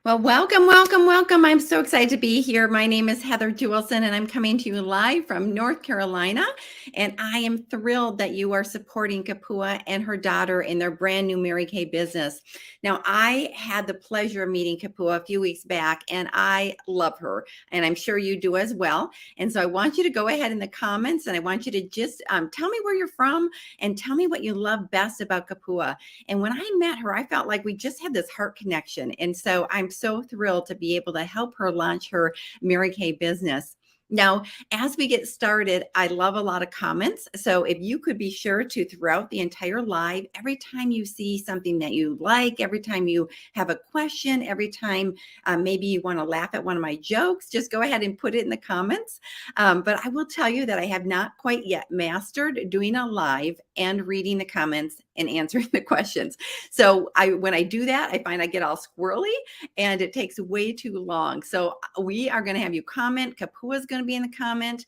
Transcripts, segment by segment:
Well, welcome, welcome, welcome. I'm so excited to be here. My name is Heather Jewelson, and I'm coming to you live from North Carolina. And I am thrilled that you are supporting Kapua and her daughter in their brand new Mary Kay business. Now, I had the pleasure of meeting Kapua a few weeks back, and I love her, and I'm sure you do as well. And so I want you to go ahead in the comments, and I want you to just tell me where you're from and tell me what you love best about Kapua. And when I met her, I felt like we just had this heart connection. And so I'm so thrilled to be able to help her launch her Mary Kay business. Now, as we get started, I love a lot of comments. So if you could be sure to, throughout the entire live, every time you see something that you like, every time you have a question, every time maybe you want to laugh at one of my jokes, just go ahead and put it in the comments. But I will tell you that I have not quite yet mastered doing a live and reading the comments and answering the questions. So when I do that, I find I get all squirrely and it takes way too long. So we are going to have you comment. Kapua is going to be in the comment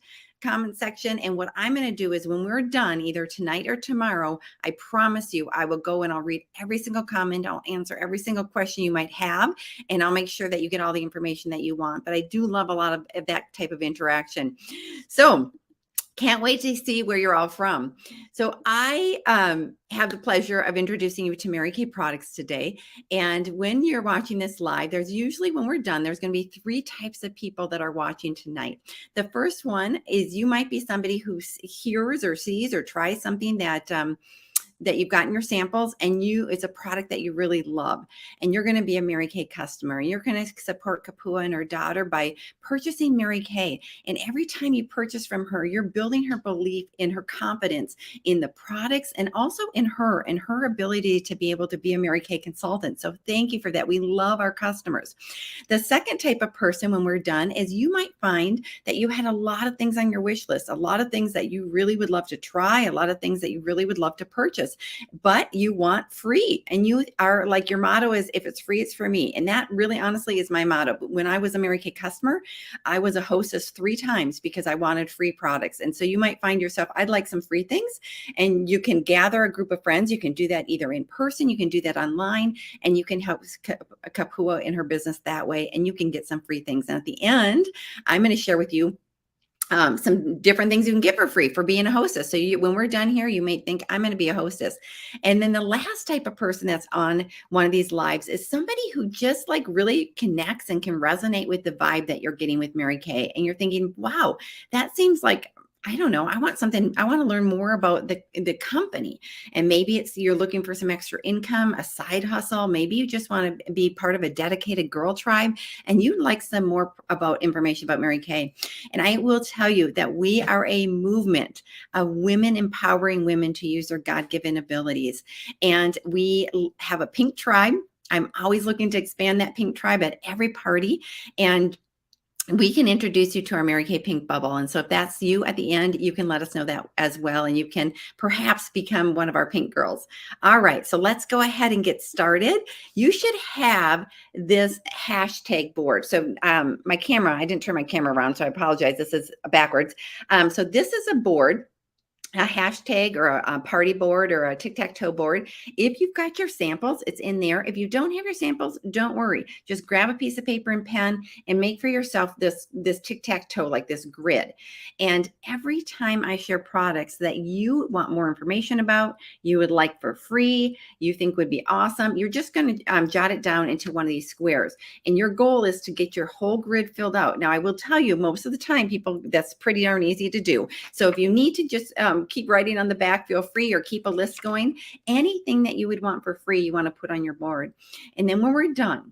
section. And what I'm going to do is when we're done, either tonight or tomorrow, I promise you, I will go and I'll read every single comment. I'll answer every single question you might have, and I'll make sure that you get all the information that you want. But I do love a lot of that type of interaction. So can't wait to see where you're all from. So I have the pleasure of introducing you to Mary Kay Products today. And when you're watching this live, there's usually, when we're done, there's going to be three types of people that are watching tonight. The first one is you might be somebody who hears or sees or tries something that you've gotten your samples and it's a product that you really love, and you're going to be a Mary Kay customer, and you're going to support Kapua and her daughter by purchasing Mary Kay. And every time you purchase from her, you're building her belief in her confidence in the products and also in her and her ability to be able to be a Mary Kay consultant. So thank you for that. We love our customers. The second type of person when we're done is you might find that you had a lot of things on your wish list, a lot of things that you really would love to try, a lot of things that you really would love to purchase, but you want free. And you are like, your motto is, if it's free, it's for me. And that really honestly is my motto. When I was a Mary Kay customer, I was a hostess 3 times because I wanted free products. And so you might find yourself, I'd like some free things, and you can gather a group of friends. You can do that either in person, you can do that online, and you can help Kapua in her business that way, and you can get some free things. And at the end, I'm going to share with you some different things you can get for free for being a hostess. So when we're done here, you may think, I'm going to be a hostess. And then the last type of person that's on one of these lives is somebody who just like really connects and can resonate with the vibe that you're getting with Mary Kay. And you're thinking, wow, that seems like, I don't know, I want something, I want to learn more about the company. And maybe it's, you're looking for some extra income, a side hustle. Maybe you just want to be part of a dedicated girl tribe and you'd like some more about information about Mary Kay. And I will tell you that we are a movement of women empowering women to use their God-given abilities. And we have a pink tribe. I'm always looking to expand that pink tribe at every party. And we can introduce you to our Mary Kay Pink Bubble. And so if that's you at the end, you can let us know that as well. And you can perhaps become one of our pink girls. All right, so let's go ahead and get started. You should have this hashtag board. So my camera, I didn't turn my camera around, so I apologize. This is backwards. So this is a board, a hashtag or a party board or a tic-tac-toe board. If you've got your samples, it's in there. If you don't have your samples, don't worry. Just grab a piece of paper and pen and make for yourself this tic-tac-toe, like this grid. And every time I share products that you want more information about, you would like for free, you think would be awesome, you're just going to jot it down into one of these squares. And your goal is to get your whole grid filled out. Now, I will tell you, most of the time, people, that's pretty darn easy to do. So if you need to just keep writing on the back, feel free, or keep a list going. Anything that you would want for free, you want to put on your board. And then when we're done,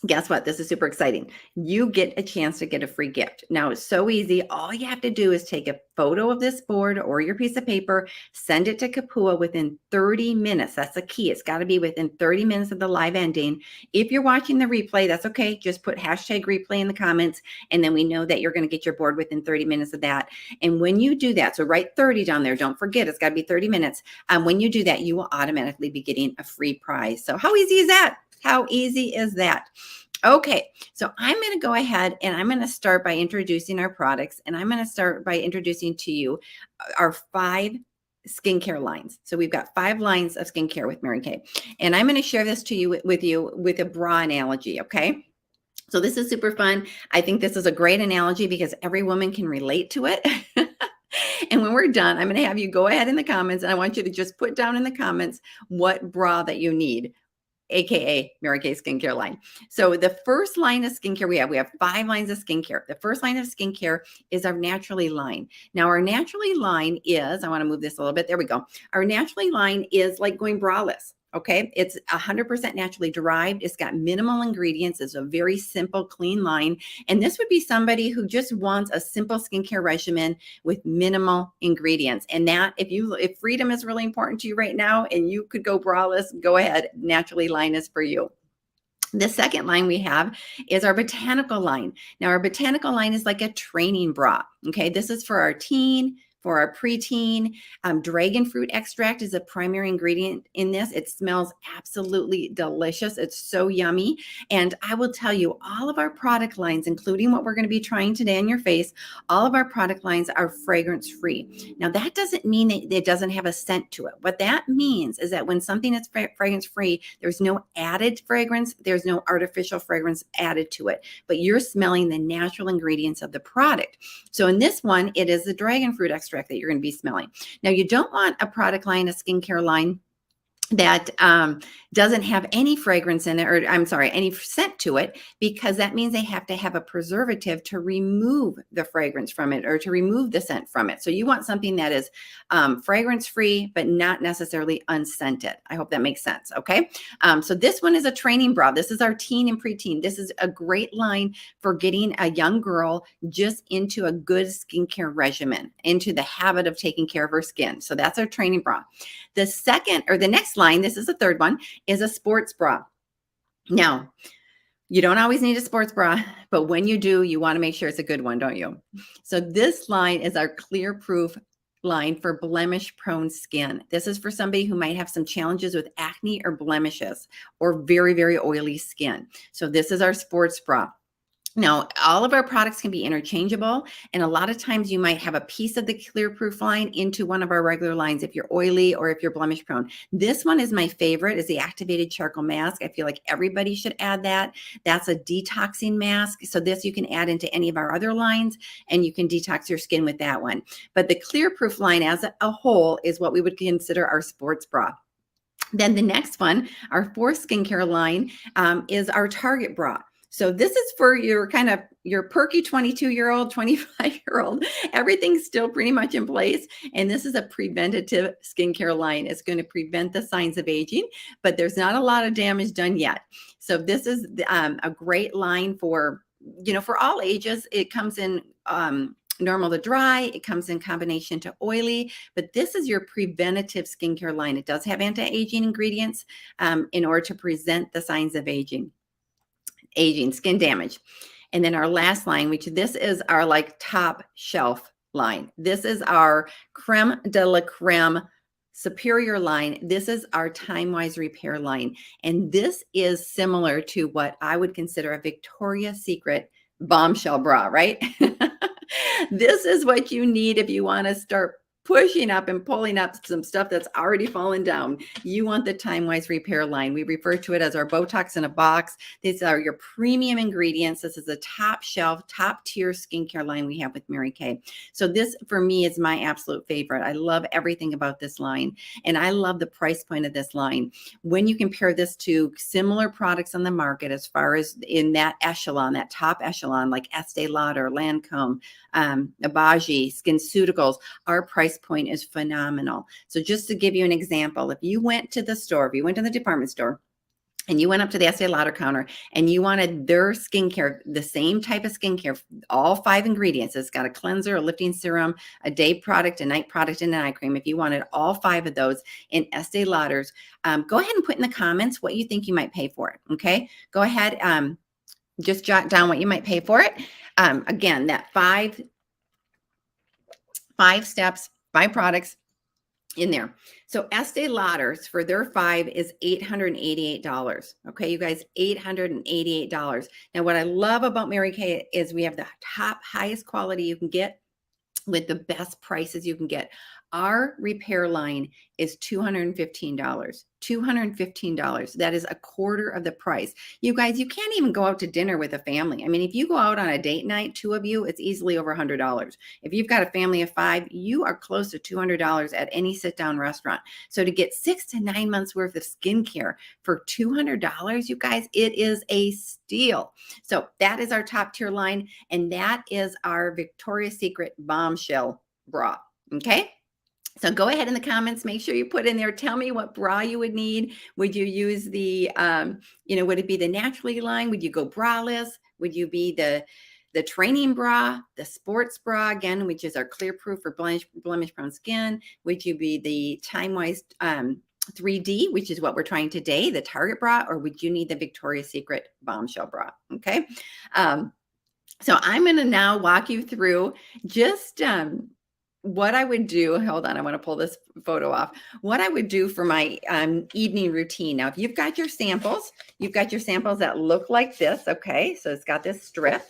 guess what? This is super exciting. You get a chance to get a free gift. Now, it's so easy. All you have to do is take a photo of this board or your piece of paper, send it to Kapua within 30 minutes. That's the key. It's got to be within 30 minutes of the live ending. If you're watching the replay, that's okay. Just put hashtag replay in the comments, and then we know that you're going to get your board within 30 minutes of that. And when you do that, so write 30 down there. Don't forget, it's got to be 30 minutes. When you do that, you will automatically be getting a free prize. So how easy is that? How easy is that? Okay, so I'm going to go ahead and I'm going to start by introducing our products, and I'm going to start by introducing to you our 5 skincare lines. So we've got 5 lines of skincare with Mary Kay. And I'm going to share this to you with a bra analogy, okay? So this is super fun. I think this is a great analogy because every woman can relate to it. And when we're done, I'm going to have you go ahead in the comments, and I want you to just put down in the comments what bra that you need, AKA Mary Kay skincare line. So the first line of skincare we have 5 lines of skincare. The first line of skincare is our Naturally line. Now our Naturally line is, I want to move this a little bit. There we go. Our Naturally line is like going braless. Okay, it's 100% naturally derived. It's got minimal ingredients. It's a very simple, clean line. And this would be somebody who just wants a simple skincare regimen with minimal ingredients. And that, if freedom is really important to you right now and you could go braless, go ahead. Naturally line is for you. The second line we have is our Botanical line. Now, our Botanical line is like a training bra. Okay, this is for our teen, for our preteen. Dragon fruit extract is a primary ingredient in this. It smells absolutely delicious. It's so yummy. And I will tell you, all of our product lines, including what we're going to be trying today on your face, all of our product lines are fragrance free. Now, that doesn't mean that it doesn't have a scent to it. What that means is that when something is fragrance free, there's no added fragrance, there's no artificial fragrance added to it, but you're smelling the natural ingredients of the product. So in this one, it is the dragon fruit extract that you're going to be smelling. Now, you don't want a product line, a skincare line that doesn't have any fragrance in it, or I'm sorry, any scent to it, because that means they have to have a preservative to remove the fragrance from it or to remove the scent from it. So you want something that is fragrance free, but not necessarily unscented. I hope that makes sense. Okay. So this one is a training bra. This is our teen and preteen. This is a great line for getting a young girl just into a good skincare regimen, into the habit of taking care of her skin. So that's our training bra. The second, or the next line, this is the third one, is a sports bra. Now, you don't always need a sports bra, but when you do, you want to make sure it's a good one, don't you? So this line is our Clear Proof line for blemish prone skin. This is for somebody who might have some challenges with acne or blemishes or very, very oily skin. So this is our sports bra. Now, all of our products can be interchangeable, and a lot of times you might have a piece of the Clear Proof line into one of our regular lines if you're oily or if you're blemish prone. This one is my favorite, is the Activated Charcoal Mask. I feel like everybody should add that. That's a detoxing mask. So this you can add into any of our other lines, and you can detox your skin with that one. But the Clear Proof line as a whole is what we would consider our sports bra. Then the next one, our fourth skincare line, is our Target bra. So this is for your perky 22-year-old, 25-year-old. Everything's still pretty much in place. And this is a preventative skincare line. It's going to prevent the signs of aging, but there's not a lot of damage done yet. So this is a great line for all ages. It comes in normal to dry. It comes in combination to oily, but this is your preventative skincare line. It does have anti-aging ingredients in order to prevent the signs of aging, skin damage. And then our last line, which this is our like top shelf line. This is our creme de la creme superior line. This is our Time Wise Repair line. And this is similar to what I would consider a Victoria's Secret bombshell bra, right? This is what you need if you want to start pushing up and pulling up some stuff that's already fallen down. You want the Time Wise Repair line. We refer to it as our Botox in a box. These are your premium ingredients. This is the top shelf, top tier skincare line we have with Mary Kay. So this for me is my absolute favorite. I love everything about this line, and I love the price point of this line. When you compare this to similar products on the market, as far as in that echelon, that top echelon, like Estee Lauder, Lancome, Obagi, SkinCeuticals, our price point is phenomenal. So just to give you an example, if you went to the store, if you went to the department store and you went up to the Estee Lauder counter and you wanted their skincare, the same type of skincare, all 5 ingredients, it's got a cleanser, a lifting serum, a day product, a night product, and an eye cream. If you wanted all 5 of those in Estee Lauder's, go ahead and put in the comments what you think you might pay for it. Okay, go ahead, just jot down what you might pay for it. Again, that 5 steps, 5 products in there. So Estee Lauder's for their 5 is $888. Okay, you guys, $888. Now, what I love about Mary Kay is we have the top highest quality you can get with the best prices you can get. Our repair line is $215. $215. That is a quarter of the price. You guys, you can't even go out to dinner with a family. I mean, if you go out on a date night, two of you, it's easily over $100. If you've got a family of 5, you are close to $200 at any sit-down restaurant. So to get 6 to 9 months worth of skincare for $200, you guys, it is a steal. So that is our top tier line, and that is our Victoria's Secret Bombshell bra. Okay. So go ahead in the comments, make sure you put in there, tell me what bra you would need. Would you use the, would it be the Naturally line? Would you go braless? Would you be the training bra, the sports bra, again, which is our clear proof for blemish prone skin? Would you be the Time-Wise 3D, which is what we're trying today, the Target bra, or would you need the Victoria's Secret Bombshell bra? Okay. So I'm going to now walk you through just, what I would do. Hold on, I want to pull this photo off. What I would do for my evening routine. Now, if you've got your samples that look like this. Okay, so it's got this strip.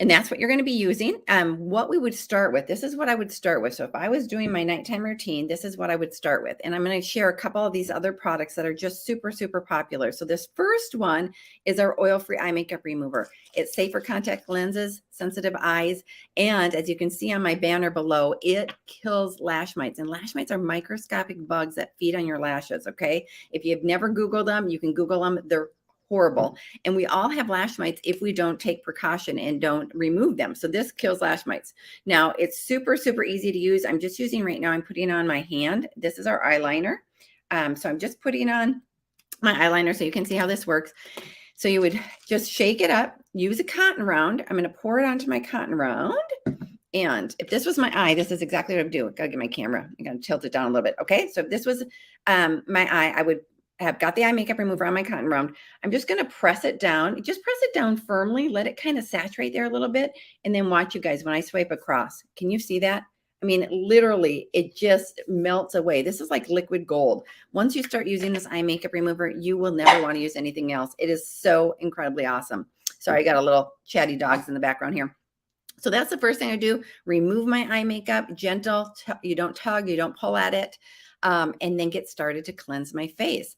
And that's what you're going to be using. What we would start with, this is what I would start with. So if I was doing my nighttime routine, this is what I would start with. And I'm going to share a couple of these other products that are just super, super popular. So this first one is our oil-free eye makeup remover. It's safe for contact lenses, sensitive eyes. And as you can see on my banner below, it kills lash mites. And lash mites are microscopic bugs that feed on your lashes. Okay. If you've never Googled them, you can Google them. They're horrible. And we all have lash mites if we don't take precaution and don't remove them. So this kills lash mites. Now it's super, super easy to use. I'm just using right now, I'm putting on my hand. This is our eyeliner. So I'm just putting on my eyeliner so you can see how this works. So you would just shake it up, use a cotton round. I'm going to pour it onto my cotton round. And if this was my eye, this is exactly what I would do. Gotta get my camera. I gotta tilt it down a little bit. Okay. So if this was my eye, I would have got the eye makeup remover on my cotton round. I'm just going to press it down. Just press it down firmly. Let it kind of saturate there a little bit. And then watch, you guys, when I swipe across. Can you see that? I mean, literally, it just melts away. This is like liquid gold. Once you start using this eye makeup remover, you will never want to use anything else. It is so incredibly awesome. Sorry, I got a little chatty dogs in the background here. So that's the first thing I do. Remove my eye makeup, gentle. You don't tug, you don't pull at it. And then get started to cleanse my face.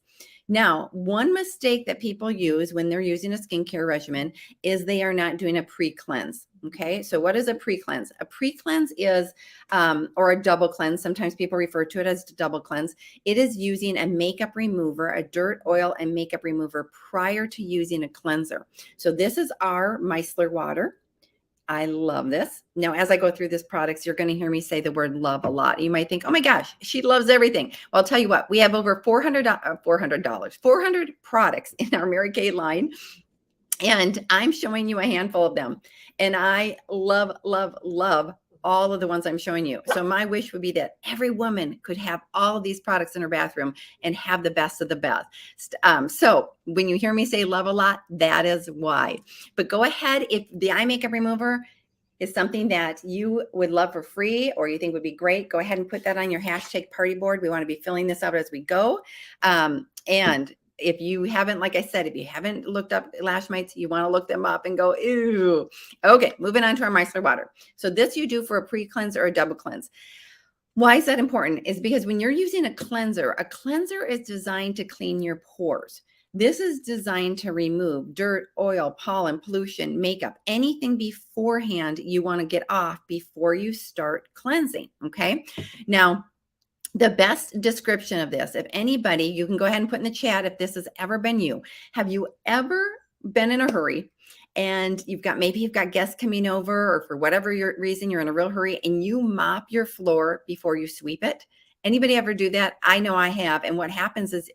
Now, one mistake that people use when they're using a skincare regimen is they are not doing a pre-cleanse. Okay, so what is a pre-cleanse? A pre-cleanse is, or a double cleanse. Sometimes people refer to it as double cleanse. It is using a makeup remover, a dirt, oil, and makeup remover prior to using a cleanser. So this is our micellar water. I love this. Now, as I go through this products, you're going to hear me say the word love a lot. You might think, oh my gosh, she loves everything. Well, I'll tell you what, we have over $400 products in our Mary Kay line. And I'm showing you a handful of them. And I love, love, love all of the ones I'm showing you. So my wish would be that every woman could have all of these products in her bathroom and have the best of the best. So when you hear me say love a lot, that is why. But go ahead, if the eye makeup remover is something that you would love for free or you think would be great, go ahead and put that on your hashtag party board. We want to be filling this out as we go. And if you haven't, like I said, if you haven't looked up lash mites, you want to look them up and go, ew. Okay, moving on to our micellar water. So this you do for a pre-cleanse or a double cleanse. Why is that important? Is because when you're using a cleanser is designed to clean your pores. This is designed to remove dirt, oil, pollen, pollution, makeup, anything beforehand you want to get off before you start cleansing. Okay. Now, the best description of this, if anybody, you can go ahead and put in the chat if this has ever been you. Have you ever been in a hurry and maybe you've got guests coming over or for whatever reason, you're in a real hurry and you mop your floor before you sweep it? Anybody ever do that? I know I have. And what happens is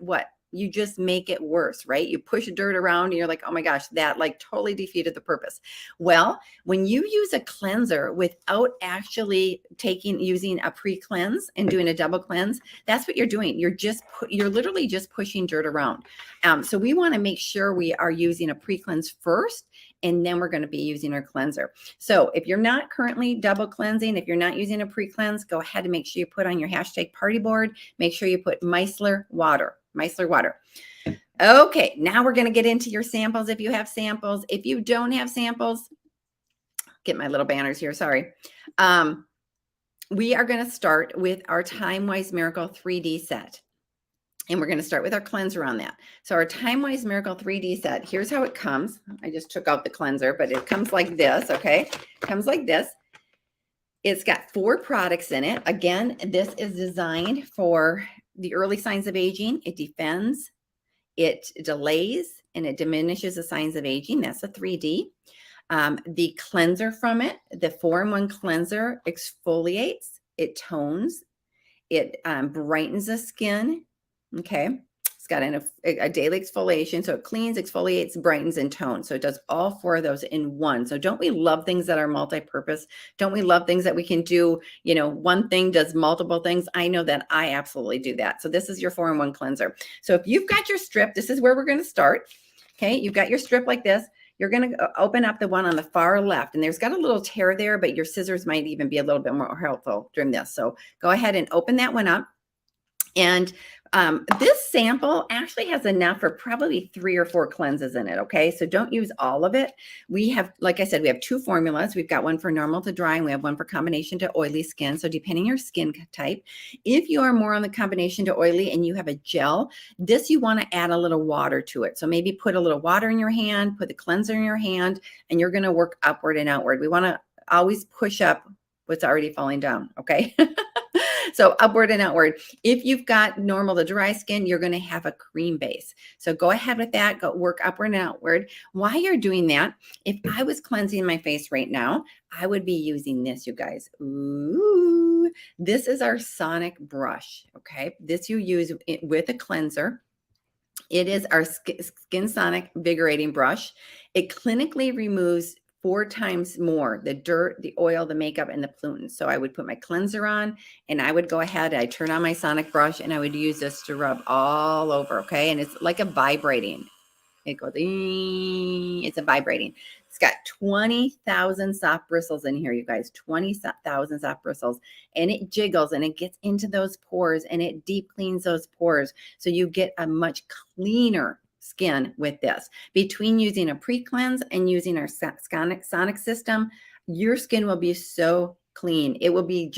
you just make it worse, right? You push dirt around and you're like, oh my gosh, that like totally defeated the purpose. Well, when you use a cleanser without actually using a pre-cleanse and doing a double cleanse, that's what you're doing. You're literally just pushing dirt around. So we want to make sure we are using a pre-cleanse first, and then we're going to be using our cleanser. So if you're not currently double cleansing, if you're not using a pre-cleanse, go ahead and make sure you put on your hashtag party board. Make sure you put micellar water. Micellar water. Okay, now we're going to get into your samples if you have samples. If you don't have samples, get my little banners here, sorry. we are going to start with our Time Wise Miracle 3D set. And we're going to start with our cleanser on that. So our Time Wise Miracle 3D set, here's how it comes. I just took out the cleanser, but it comes like this, okay? It comes like this. It's got 4 products in it. Again, this is designed for the early signs of aging. It defends, it delays, and it diminishes the signs of aging. That's a 3D. The cleanser from it, the 4-in-1 cleanser, exfoliates, it tones, it brightens the skin. Okay. It's got a daily exfoliation. So it cleans, exfoliates, brightens, and tones. So it does all 4 of those in one. So don't we love things that are multi-purpose? Don't we love things that we can do, one thing does multiple things? I know that I absolutely do that. So this is your 4-in-1 cleanser. So if you've got your strip, this is where we're going to start. Okay. You've got your strip like this. You're going to open up the one on the far left, and there's got a little tear there, but your scissors might even be a little bit more helpful during this. So go ahead and open that one up. And this sample actually has enough for probably 3 or 4 cleanses in it. Okay. So don't use all of it. We have, like I said, we have 2 formulas. We've got one for normal to dry, and we have one for combination to oily skin. So depending on your skin type, if you are more on the combination to oily and you have a gel, this you want to add a little water to it. So maybe put a little water in your hand, put the cleanser in your hand, and you're going to work upward and outward. We want to always push up what's already falling down. Okay. So upward and outward. If you've got normal to dry skin, you're going to have a cream base. So go ahead with that. Go work upward and outward. While you're doing that, if I was cleansing my face right now, I would be using this, you guys. Ooh, this is our Sonic brush. Okay. This you use with a cleanser. It is our Skin Sonic Invigorating Brush. It clinically removes 4 times more the dirt, the oil, the makeup, and the pollutants. So I would put my cleanser on, and I would go ahead, I turn on my Sonic brush, and I would use this to rub all over, okay? And it's like a vibrating. It goes, it's a vibrating. It's got 20,000 soft bristles in here, you guys, 20,000 soft bristles, and it jiggles and it gets into those pores and it deep cleans those pores. So you get a much cleaner skin with this. Between using a pre-cleanse and using our Sonic system, your skin will be so clean. It will be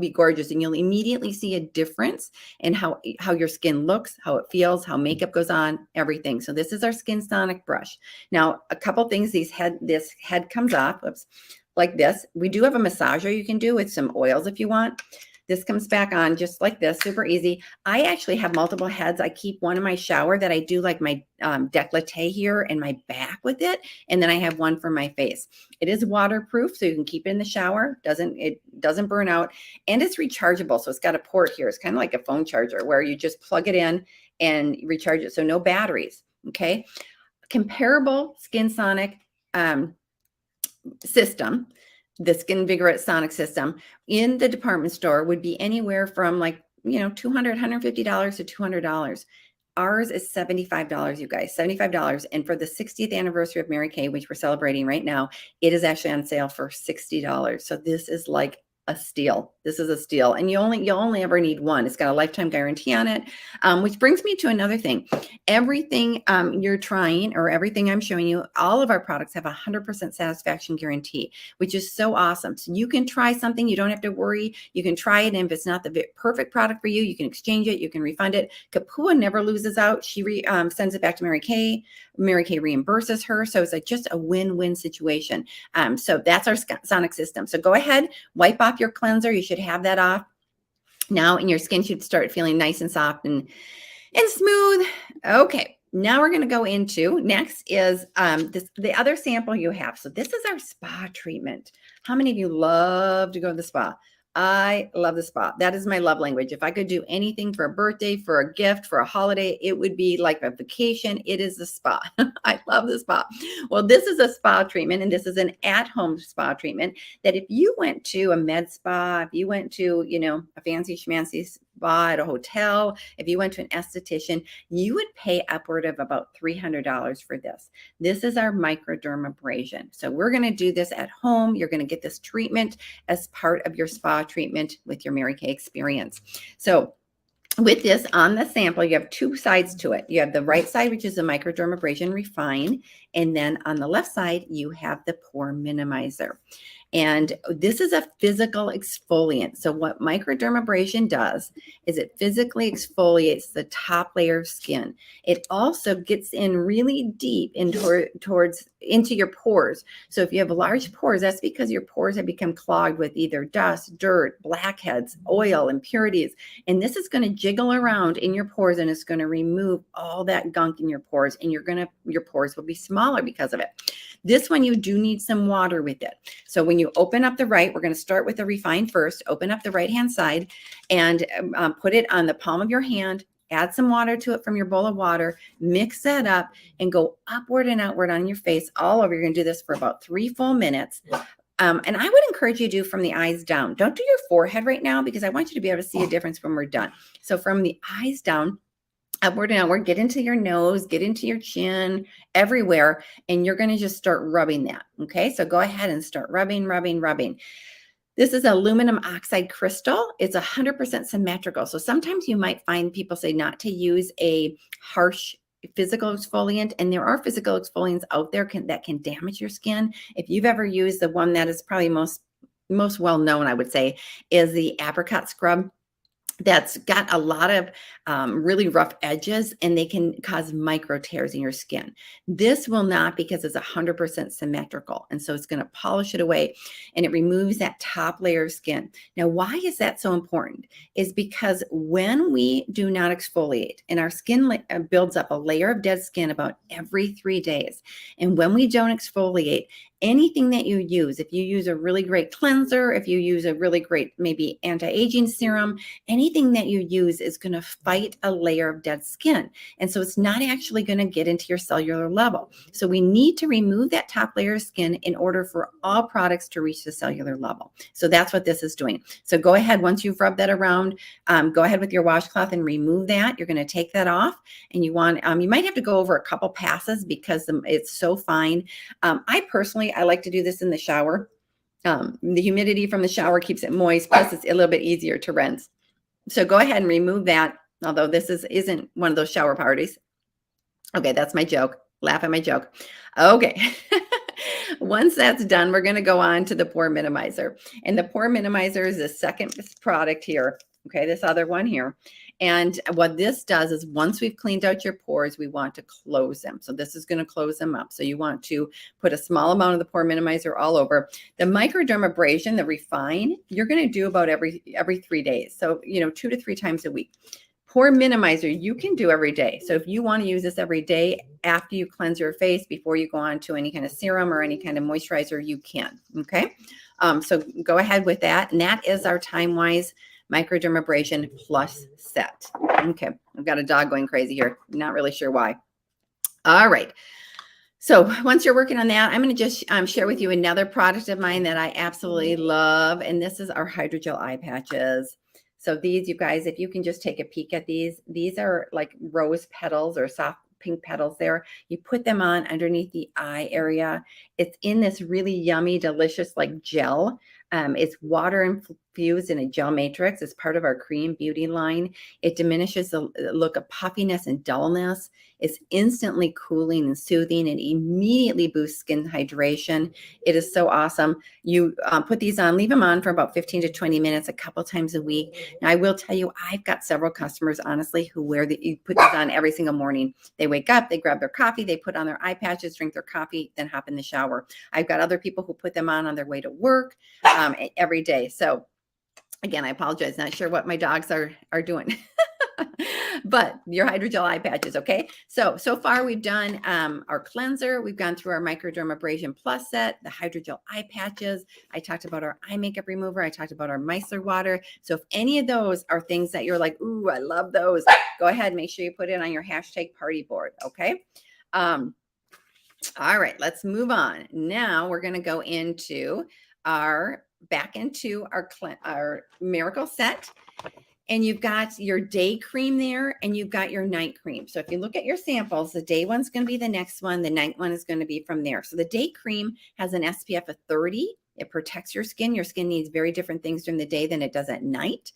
gorgeous, and you'll immediately see a difference in how your skin looks, how it feels, how makeup goes on, everything. So this is our Skin Sonic brush. Now, a couple things, this head comes off, like this. We do have a massager you can do with some oils if you want. This comes back on just like this, super easy. I actually have multiple heads. I keep one in my shower that I do like my décolleté here and my back with it. And then I have one for my face. It is waterproof, so you can keep it in the shower. It doesn't burn out. And it's rechargeable. So it's got a port here. It's kind of like a phone charger where you just plug it in and recharge it. So no batteries, okay? Comparable Skin Sonic system, the Skin Invigorate Sonic system in the department store would be anywhere from like, $200, $150 to $200. Ours is $75, you guys, $75. And for the 60th anniversary of Mary Kay, which we're celebrating right now, it is actually on sale for $60. So this is like a steal. This is a steal. And you only ever need one. It's got a lifetime guarantee on it, which brings me to another thing. Everything you're trying, or everything I'm showing you, all of our products have a 100% satisfaction guarantee, which is so awesome. So you can try something. You don't have to worry. You can try it. And if it's not the perfect product for you, you can exchange it. You can refund it. Kapua never loses out. She sends it back to Mary Kay. Mary Kay reimburses her. So it's just a win-win situation. So that's our Sonic system. So go ahead, wipe off your cleanser. You should have that off now, and your skin should start feeling nice and soft and smooth. Okay, now we're going to go into, next is the other sample you have. So this is our spa treatment. How many of you love to go to the spa? I love the spa. That is my love language. If I could do anything for a birthday, for a gift, for a holiday, it would be like a vacation. It is the spa. I love the spa. Well, this is a spa treatment, and this is an at-home spa treatment that if you went to a med spa, if you went to, a fancy schmancy spa at a hotel, if you went to an esthetician, you would pay upward of about $300 for this. This is our microdermabrasion. So we're going to do this at home. You're going to get this treatment as part of your spa treatment with your Mary Kay experience. So with this on the sample, you have 2 sides to it. You have the right side, which is the microdermabrasion refine. And then on the left side, you have the pore minimizer. And this is a physical exfoliant. So what microdermabrasion does is it physically exfoliates the top layer of skin. It also gets in really deep towards into your pores. So if you have large pores, that's because your pores have become clogged with either dust, dirt, blackheads, oil, impurities. And this is going to jiggle around in your pores, and it's going to remove all that gunk in your pores, and your pores will be smaller because of it. This one, you do need some water with it. So when you open up the right, we're going to start with the Refine first. Open up the right-hand side and put it on the palm of your hand. Add some water to it from your bowl of water, mix that up, and go upward and outward on your face all over. You're going to do this for about 3 full minutes. And I would encourage you to do from the eyes down. Don't do your forehead right now, because I want you to be able to see a difference when we're done. So from the eyes down, upward and outward, get into your nose, get into your chin, everywhere, and you're going to just start rubbing that. Okay, so go ahead and start rubbing, rubbing, rubbing. This is aluminum oxide crystal. It's 100% symmetrical. So sometimes you might find people say not to use a harsh physical exfoliant, and there are physical exfoliants out there that can damage your skin. If you've ever used the one that is probably most well known, I would say, is the apricot scrub. That's got a lot of really rough edges, and they can cause micro tears in your skin. This will not, because it's 100% symmetrical. And so it's going to polish it away, and it removes that top layer of skin. Now, why is that so important? Is because when we do not exfoliate, and our skin builds up a layer of dead skin about every 3 days. And when we don't exfoliate, anything that you use, if you use a really great cleanser, if you use a really great maybe anti-aging serum, anything that you use is going to fight a layer of dead skin. And so it's not actually going to get into your cellular level. So we need to remove that top layer of skin in order for all products to reach the cellular level. So that's what this is doing. So go ahead, once you've rubbed that around, go ahead with your washcloth and remove that. You're going to take that off, and you might have to go over a couple passes because it's so fine. I like to do this in the shower. The humidity from the shower keeps it moist, plus it's a little bit easier to rinse. So go ahead and remove that, although this isn't one of those shower parties. Okay, that's my joke. Laugh at my joke. Okay. Once that's done, we're going to go on to the pore minimizer. And the pore minimizer is the second product here. Okay, this other one here. And what this does is, once we've cleaned out your pores, we want to close them. So this is going to close them up. So you want to put a small amount of the pore minimizer all over. The microdermabrasion, the Refine, you're going to do about every 3 days. So, 2 to 3 times a week. Pore minimizer, you can do every day. So if you want to use this every day after you cleanse your face, before you go on to any kind of serum or any kind of moisturizer, you can. Okay. So go ahead with that. And that is our Time-Wise Microdermabrasion Plus set. Okay, I've got a dog going crazy here. Not really sure why. All right. So once you're working on that, I'm going to just share with you another product of mine that I absolutely love. And this is our hydrogel eye patches. So these, you guys, if you can just take a peek at these are like rose petals or soft pink petals there. You put them on underneath the eye area. It's in this really yummy, delicious like gel. It's water infused in a gel matrix. It's part of our Korean beauty line. It diminishes the look of puffiness and dullness. It's instantly cooling and soothing. It immediately boosts skin hydration. It is so awesome. You put these on, leave them on for about 15 to 20 minutes a couple times a week. Now, I will tell you, I've got several customers, honestly, who you put these on every single morning. They wake up, they grab their coffee, they put on their eye patches, drink their coffee, then hop in the shower. I've got other people who put them on their way to work every day. So again, I apologize. Not sure what my dogs are doing. But your hydrogel eye patches, okay? So far we've done our cleanser. We've gone through our Microdermabrasion Plus set, the hydrogel eye patches. I talked about our eye makeup remover. I talked about our micellar water. So if any of those are things that you're like, ooh, I love those, go ahead, make sure you put it on your hashtag party board, okay? All right, let's move on. Now we're going to go into our Miracle set. And you've got your day cream there, and you've got your night cream. So if you look at your samples, the day one's going to be the next one. The night one is going to be from there. So the day cream has an SPF of 30. It protects your skin. Your skin needs very different things during the day than it does at night.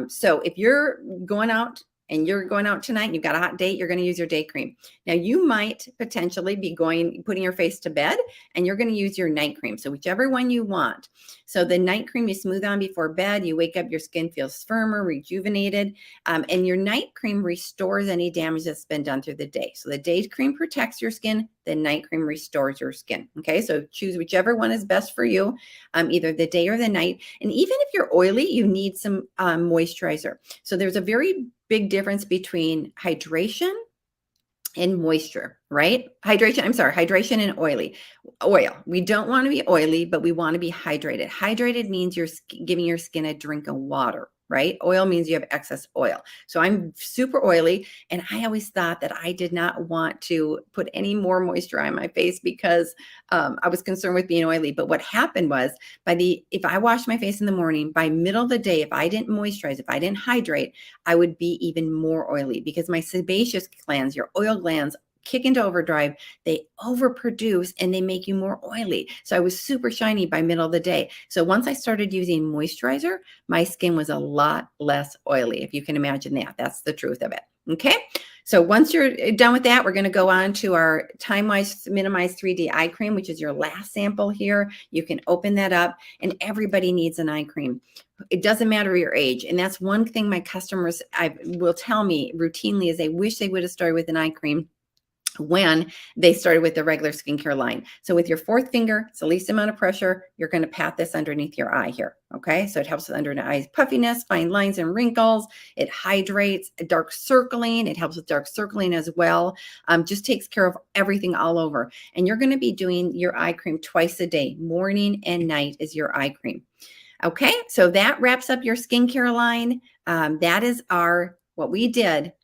So if you're going out and you're going out tonight and you've got a hot date, you're going to use your day cream. Now you might potentially be putting your face to bed, and you're going to use your night cream. So whichever one you want. So the night cream you smooth on before bed, you wake up, your skin feels firmer, rejuvenated, and your night cream restores any damage that's been done through the day. So the day cream protects your skin, the night cream restores your skin. Okay, so choose whichever one is best for you, either the day or the night. And even if you're oily, you need some moisturizer. So there's a very big difference between hydration and moisture, right? Hydration and oil. We don't want to be oily, but we want to be hydrated. Hydrated means you're giving your skin a drink of water, right? Oil means you have excess oil. So I'm super oily, and I always thought that I did not want to put any more moisture on my face because I was concerned with being oily. But what happened was, if I washed my face in the morning, by middle of the day, if I didn't moisturize, if I didn't hydrate, I would be even more oily because my sebaceous glands, your oil glands, kick into overdrive, they overproduce and they make you more oily. So I was super shiny by middle of the day. So once I started using moisturizer, my skin was a lot less oily. If you can imagine that, that's the truth of it. Okay. So once you're done with that, we're going to go on to our Time-Wise Minimize 3D Eye Cream, which is your last sample here. You can open that up, and everybody needs an eye cream. It doesn't matter your age. And that's one thing my customers will tell me routinely is they wish they would have started with an eye cream when they started with the regular skincare line. So with your fourth finger, it's the least amount of pressure. You're going to pat this underneath your eye here. Okay. So it helps with under the eyes puffiness, fine lines and wrinkles. It hydrates, dark circling. It helps with dark circling as well. Just takes care of everything all over. And you're going to be doing your eye cream twice a day. Morning and night is your eye cream. Okay. So that wraps up your skincare line. That is what we did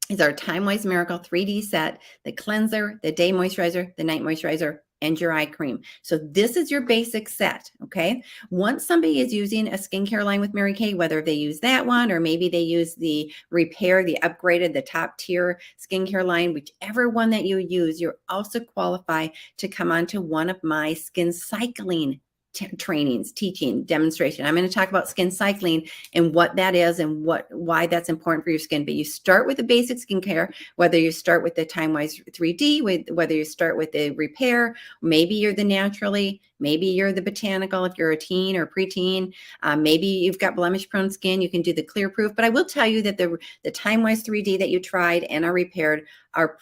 is our Time-Wise Miracle 3D set, the cleanser, the day moisturizer, the night moisturizer, and your eye cream. So this is your basic set, okay? Once somebody is using a skincare line with Mary Kay, whether they use that one or maybe they use the Repair, the upgraded, the top tier skincare line, whichever one that you use, you're also qualified to come onto one of my skin cycling trainings, teaching, demonstration. I'm going to talk about skin cycling and what that is and why that's important for your skin. But you start with the basic skincare, whether you start with the Time-Wise 3D, whether you start with the Repair, maybe you're the Naturally, maybe you're the Botanical if you're a teen or preteen. Maybe you've got blemish-prone skin, you can do the Clear Proof. But I will tell you that the Time-Wise 3D that you tried and are repaired are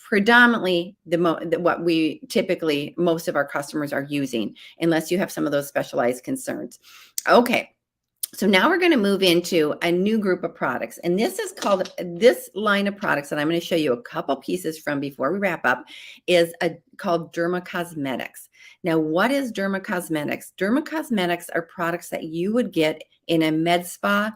predominantly what we typically, most of our customers are using, unless you have some of those specialized concerns. Okay. So now we're going to move into a new group of products. And this line of products that I'm going to show you a couple pieces from before we wrap up is called Dermacosmetics. Now, what is Dermacosmetics? Dermacosmetics are products that you would get in a med spa,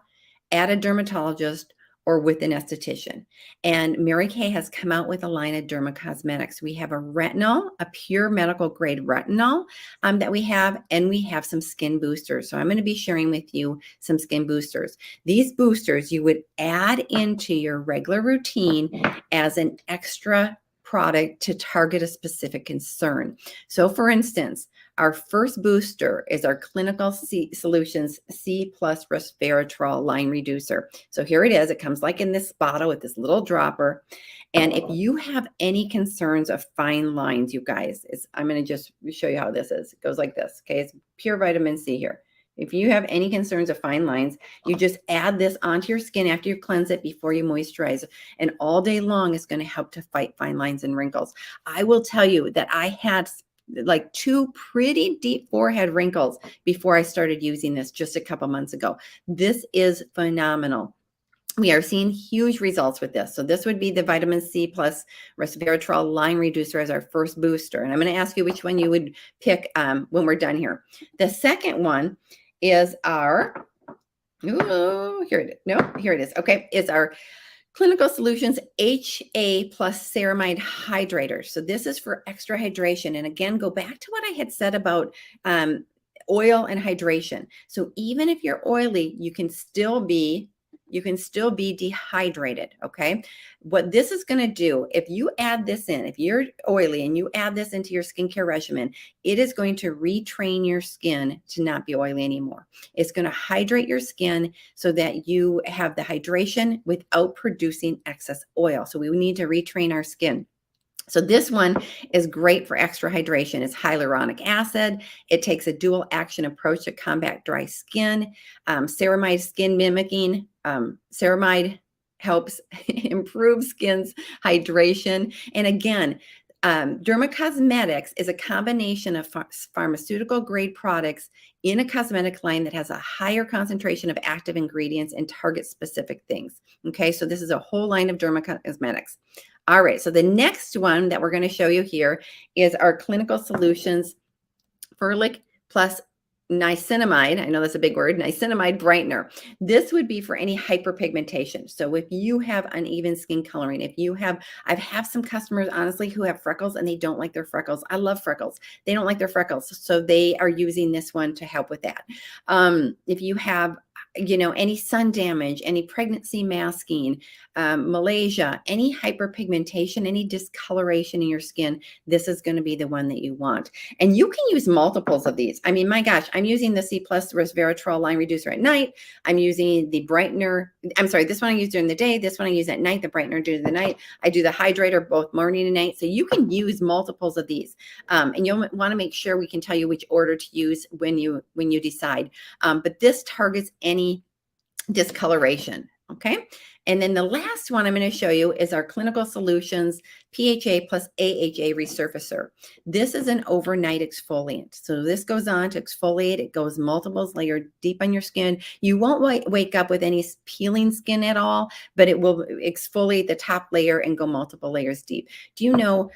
at a dermatologist, or with an esthetician. And Mary Kay has come out with a line of Dermacosmetics. We have a retinol, a pure medical grade retinol that we have, and we have some skin boosters. So I'm going to be sharing with you some skin boosters. These boosters you would add into your regular routine as an extra product to target a specific concern. So for instance, our first booster is our Clinical Solutions C+ Resveratrol Line Reducer. So here it is. It comes like in this bottle with this little dropper. And if you have any concerns of fine lines, you guys, I'm going to just show you how this is. It goes like this. Okay, it's pure vitamin C here. If you have any concerns of fine lines, you just add this onto your skin after you cleanse it before you moisturize. And all day long, it's going to help to fight fine lines and wrinkles. I will tell you that I had like 2 pretty deep forehead wrinkles before I started using this just a couple months ago. This is phenomenal. We are seeing huge results with this. So this would be the vitamin C+ resveratrol line reducer as our first booster. And I'm going to ask you which one you would pick when we're done here. The second one is our, here it is. Okay, it's our Clinical Solutions HA plus ceramide hydrator. So this is for extra hydration. And again, go back to what I had said about oil and hydration. So even if you're oily, you can still be you can still be dehydrated, okay? What this is going to do, if you add this in, if you're oily and you add this into your skincare regimen, it is going to retrain your skin to not be oily anymore. It's going to hydrate your skin so that you have the hydration without producing excess oil. So we need to retrain our skin. So this one is great for extra hydration. It's hyaluronic acid. It takes a dual action approach to combat dry skin. Ceramide skin mimicking. Ceramide helps improve skin's hydration. And again, Dermacosmetics is a combination of pharmaceutical grade products in a cosmetic line that has a higher concentration of active ingredients and target specific things. Okay, so this is a whole line of Dermacosmetics. All right, so the next one that we're going to show you here is our Clinical Solutions Furlic Plus Niacinamide. I know that's a big word. Niacinamide brightener. This would be for any hyperpigmentation. So if you have uneven skin coloring, I've had some customers honestly who have freckles and they don't like their freckles. I love freckles. They don't like their freckles, so they are using this one to help with that. If you have any sun damage, any pregnancy masking, Malaysia, any hyperpigmentation, any discoloration in your skin, this is going to be the one that you want. And you can use multiples of these. I mean, my gosh, I'm using the C Plus Resveratrol Line Reducer at night. I'm using the brightener. I'm sorry, this one I use during the day. This one I use at night, the brightener during the night. I do the hydrator both morning and night. So you can use multiples of these. And you'll want to make sure we can tell you which order to use when you decide. But this targets any discoloration. Okay. And then the last one I'm going to show you is our Clinical Solutions PHA plus AHA Resurfacer. This is an overnight exfoliant. So this goes on to exfoliate. It goes multiples layered deep on your skin. You won't wake up with any peeling skin at all, but it will exfoliate the top layer and go multiple layers deep. Do you know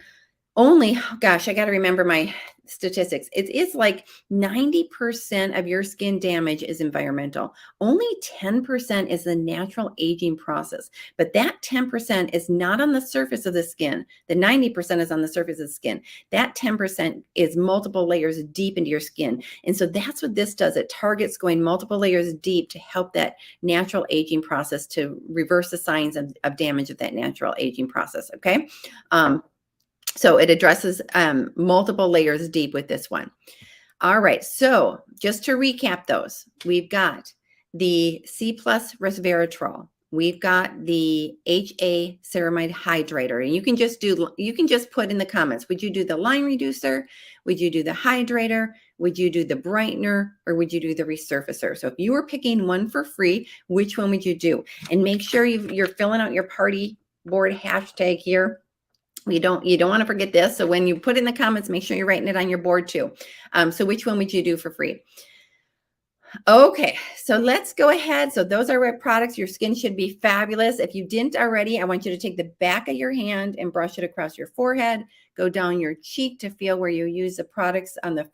only, gosh, I got to remember my statistics. It is like 90% of your skin damage is environmental. Only 10% is the natural aging process. But that 10% is not on the surface of the skin. The 90% is on the surface of the skin. That 10% is multiple layers deep into your skin. And so that's what this does. It targets going multiple layers deep to help that natural aging process, to reverse the signs of damage of that natural aging process. Okay. So it addresses multiple layers deep with this one. All right. So just to recap those, we've got the C Plus Resveratrol. We've got the HA Ceramide Hydrator. And you can just put in the comments, would you do the line reducer? Would you do the hydrator? Would you do the brightener? Or would you do the resurfacer? So if you were picking one for free, which one would you do? And make sure you're filling out your party board hashtag here. You don't want to forget this. So when you put in the comments, make sure you're writing it on your board too. So which one would you do for free? Okay, so let's go ahead. So those are our products. Your skin should be fabulous. If you didn't already, I want you to take the back of your hand and brush it across your forehead, go down your cheek to feel where you use the products on the,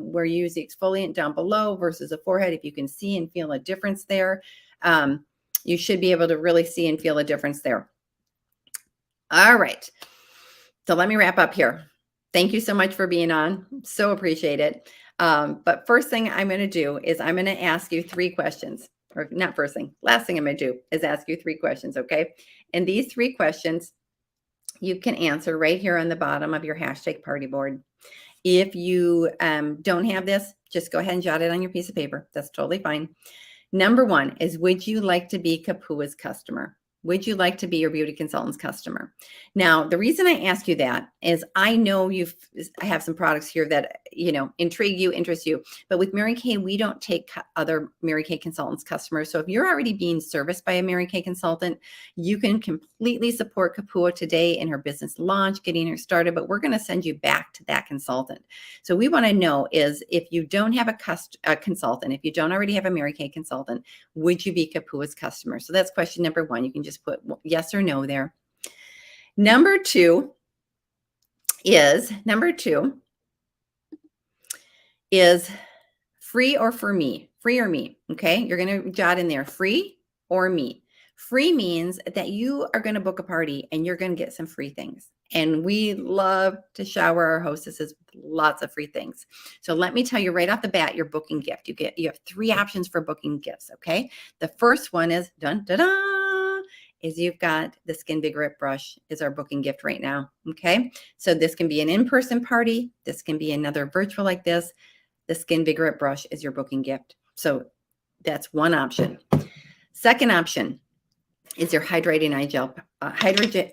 where you use the exfoliant down below versus the forehead. If you can see and feel a difference there, you should be able to really see and feel a difference there. All right. So let me wrap up here. Thank you so much for being on. So appreciate it. But first thing I'm going to do is I'm going to ask you 3 questions, or not first thing, last thing I'm going to do is ask you 3 questions. Okay. And these 3 questions you can answer right here on the bottom of your hashtag party board. If you don't have this, just go ahead and jot it on your piece of paper. That's totally fine. Number 1 is, would you like to be Kapua's customer? Would you like to be your beauty consultant's customer? Now, the reason I ask you that is I know I have some products here that, intrigue you, interest you. But with Mary Kay, we don't take other Mary Kay consultants customers. So if you're already being serviced by a Mary Kay consultant, you can completely support Kapua today in her business launch, getting her started. But we're going to send you back to that consultant. So we want to know is, if you don't have a consultant, if you don't already have a Mary Kay consultant, would you be Kapua's customer? So that's question number 1. You can just put yes or no there. Number two is free or for me, free or me. Okay. You're going to jot in there, free or me. Free means that you are going to book a party and you're going to get some free things. And we love to shower our hostesses with lots of free things. So let me tell you right off the bat, your booking gift. You have 3 options for booking gifts, okay? The first one is dun da da is you've got the Skin Vigorette brush is our booking gift right now, okay? So this can be an in-person party, this can be another virtual like this. The Skin Vigorette brush is your booking gift. So that's one option. Second option is your hydrating eye gel, hydrogel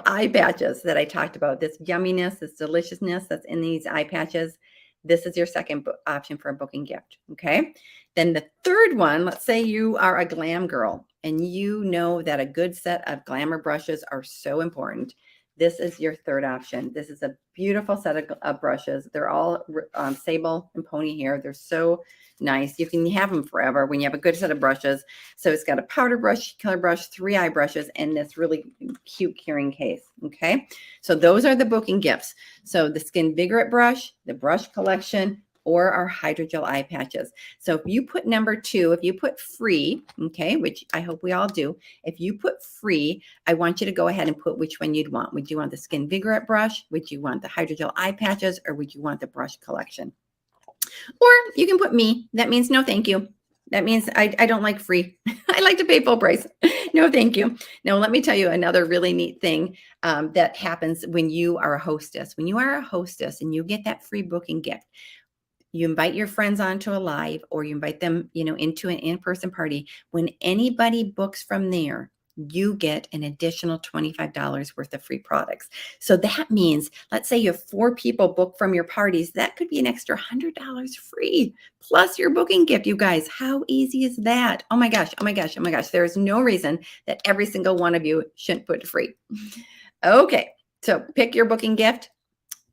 eye patches that I talked about. This yumminess, this deliciousness that's in these eye patches. This is your second option for a booking gift. Okay. Then the third one, let's say you are a glam girl and you know that a good set of glamour brushes are so important. This is your third option. This is a beautiful set of brushes. They're all sable and pony hair. They're so nice. You can have them forever when you have a good set of brushes. So it's got a powder brush, color brush, 3 eye brushes, and this really cute carrying case. Okay. So those are the booking gifts. So the Skin Vigorette brush, the brush collection, or our hydrogel eye patches. So if you put number 2, if you put free, okay, which I hope we all do, if you put free, I want you to go ahead and put which one you'd want. Would you want the Skin Vigorette brush? Would you want the hydrogel eye patches? Or would you want the brush collection? Or you can put me. That means no thank you. That means I don't like free. I like to pay full price. No thank you. Now, let me tell you another really neat thing that happens when you are a hostess. When you are a hostess and you get that free booking gift, you invite your friends onto a live or you invite them, into an in-person party. When anybody books from there, you get an additional $25 worth of free products. So that means, let's say you have 4 people book from your parties, that could be an extra $100 free plus your booking gift. You guys, how easy is that? Oh my gosh, oh my gosh, oh my gosh. There is no reason that every single one of you shouldn't put free. Okay, so pick your booking gift.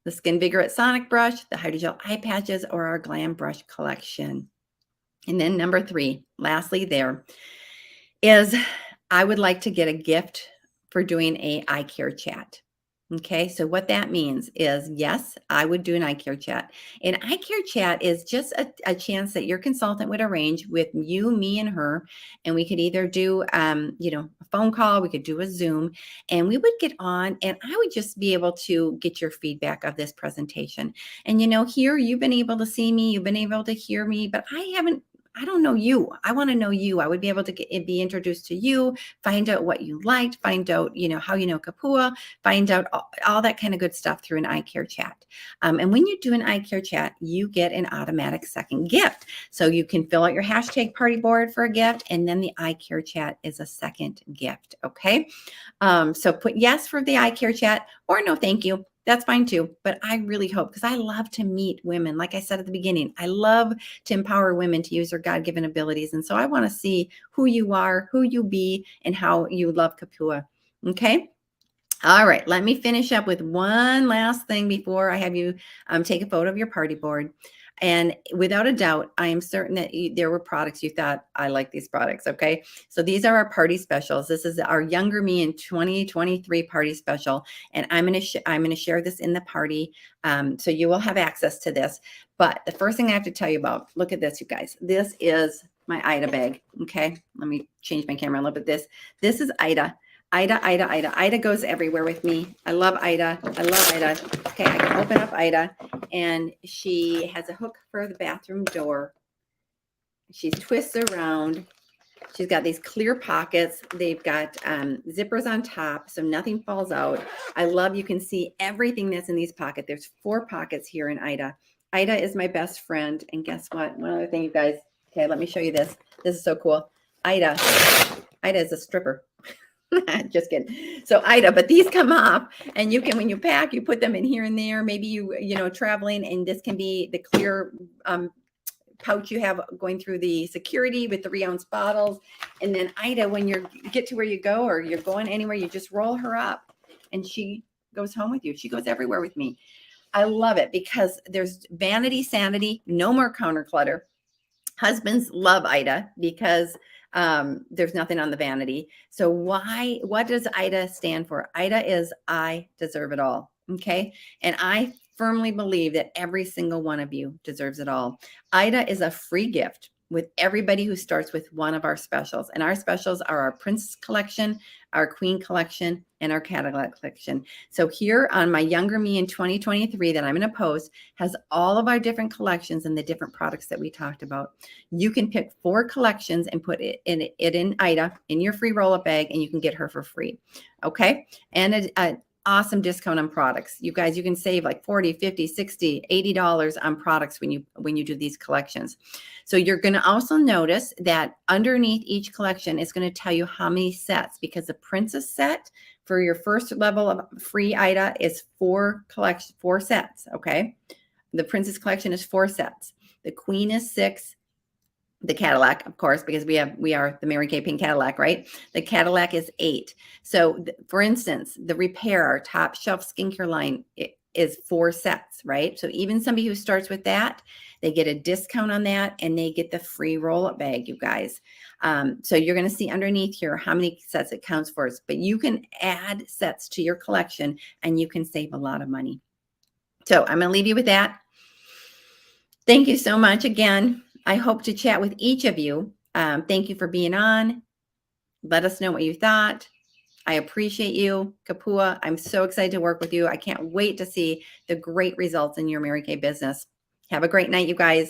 The Skin Vigorette Sonic brush, the hydrogel eye patches, or our glam brush collection. And then number 3, lastly there, is I would like to get a gift for doing a eye care chat. Okay, so what that means is, yes, I would do an eye care chat. An eye care chat is just a chance that your consultant would arrange with you, me, and her. And we could either do, a phone call, we could do a Zoom, and we would get on and I would just be able to get your feedback of this presentation. And, here you've been able to see me, you've been able to hear me, but I don't know you. I want to know you. I would be able to be introduced to you, find out what you liked, find out, how you know Kapua, find out all that kind of good stuff through an eye care chat. And when you do an eye care chat, you get an automatic second gift. So you can fill out your hashtag party board for a gift, and then the eye care chat is a second gift. Okay. So put yes for the eye care chat or no, thank you. That's fine too. But I really hope, because I love to meet women. Like I said at the beginning, I love to empower women to use their God-given abilities. And so I want to see who you are, who you be, and how you love Kapua. Okay. All right. Let me finish up with one last thing before I have you take a photo of your party board. And without a doubt, I am certain that there were products you thought, I like these products. Okay. So these are our party specials. This is our Younger Me in 2023 party special. And I'm going to share this in the party. So you will have access to this. But the first thing I have to tell you about, look at this, you guys. This is my Ida bag. Okay. Let me change my camera a little bit. This is Ida. Ida goes everywhere with me. I love Ida. Okay, I can open up Ida, and she has a hook for the bathroom door. She twists around. She's got these clear pockets. They've got zippers on top, so nothing falls out. I love, you can see everything that's in these pockets. There's 4 pockets here in Ida. Ida is my best friend, and guess what? One other thing, you guys. Okay, let me show you this. This is so cool. Ida is a stripper. Just kidding. So Ida, but these come off, and you can, when you pack, you put them in here and there. Maybe you traveling, and this can be the clear pouch you have going through the security with the 3-ounce bottles. And then Ida, when you get to where you go or you're going anywhere, you just roll her up, and she goes home with you. She goes everywhere with me. I love it because there's vanity, sanity, no more counter clutter. Husbands love Ida because there's nothing on the vanity. So what does Ida stand for? Ida is I deserve it all. Okay. And I firmly believe that every single one of you deserves it all. Ida is a free gift. with everybody who starts with one of our specials. And our specials are our Princess Collection, our Queen Collection, and our Cadillac Collection. So here on my Younger Me in 2023 that I'm going to post has all of our different collections and the different products that we talked about. You can pick 4 collections and put it in Ida in your free roll-up bag, and you can get her for free. Okay. And an awesome discount on products. You guys, you can save like 40, 50, 60, $80 on products when you do these collections. So you're going to also notice that underneath each collection is going to tell you how many sets, because the Princess set for your first level of free Ida is 4 sets. Okay. The Princess collection is 4 sets. The Queen is 6. The Cadillac, of course, because we are the Mary Kay Pink Cadillac, right? The Cadillac is 8. So for instance, the Repair, our top shelf skincare line, is 4 sets, right? So even somebody who starts with that, they get a discount on that, and they get the free roll-up bag, you guys. So you're going to see underneath here how many sets it counts for us, but you can add sets to your collection and you can save a lot of money. So I'm going to leave you with that. Thank you so much again. I hope to chat with each of you. Thank you for being on. Let us know what you thought. I appreciate you, Kapua. I'm so excited to work with you. I can't wait to see the great results in your Mary Kay business. Have a great night, you guys.